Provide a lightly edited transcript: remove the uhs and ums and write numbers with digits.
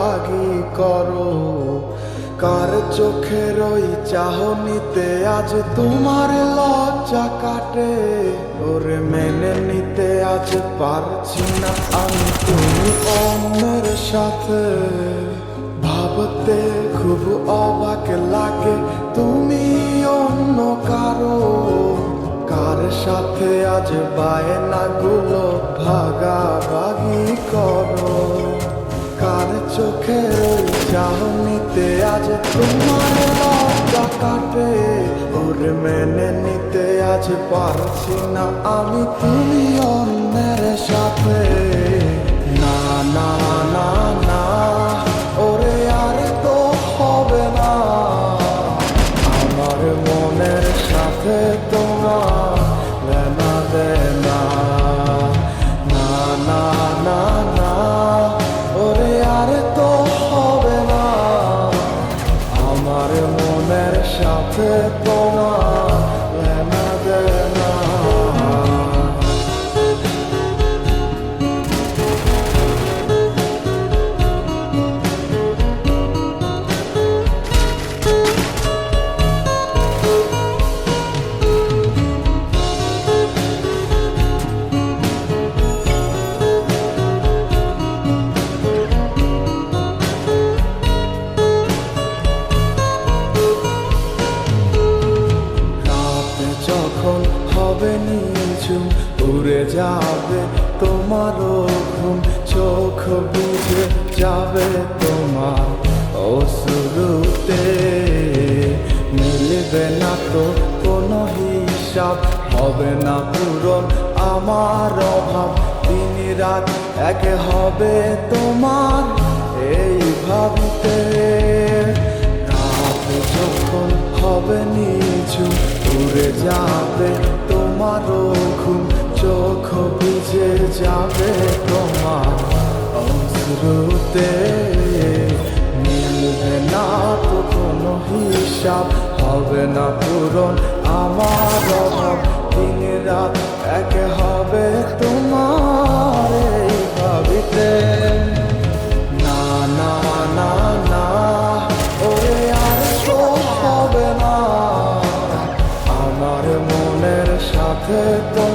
ভাগাভাগি করো। কার চোখের ওই চাহনিতে আজ তোমার লজ্জা কাটে? ওরে মেনে নিতে আজ পারছি না আমি তুমি অন্যের সাথে। ভাবতে খুব অবাক লাগে তুমি অন্য কারো। কার সাথে আজ বায়নাগুলো ভাগাভাগি করো? কার চোখের ওই চাহনিতে আজ তোমার লজ্জা কাটে? ওরে মেনে নিতে আজ পারছি না আমি তুমি অন্যের সাথে। না না না না, ওরে আর তো হবে না। আমার মনের সাথে তোমার লেনা দেনা। না না না না, ওরে আর তো হবে না। আমার মনের সাথে তোমার লেনা দেনা। যখন হবে নিঝুম উড়ে যাবে তোমারও ঘুম, চোখ বুঝে যাবে তোমার অশ্রুতে। মিলবে না তো কোনো হিসাব, হবে না পূরণ আমার অভাব। দিন রাত এক হবে তোমার এই ভাবিতে। রাত যখন হবে নিঝুম উড়ে যাবে তোমারও ঘুম, চোখ ভিজে যাবে তোমার অশ্রুতে। মিলবে না তো কোনো হিসাব, হবে না পূরণ আমার অভাব। দিন রাত এক হবে তোমার এই ভাবিতে। না না না না, ওরে আর তো হবে না। আমার মনের সাথে তো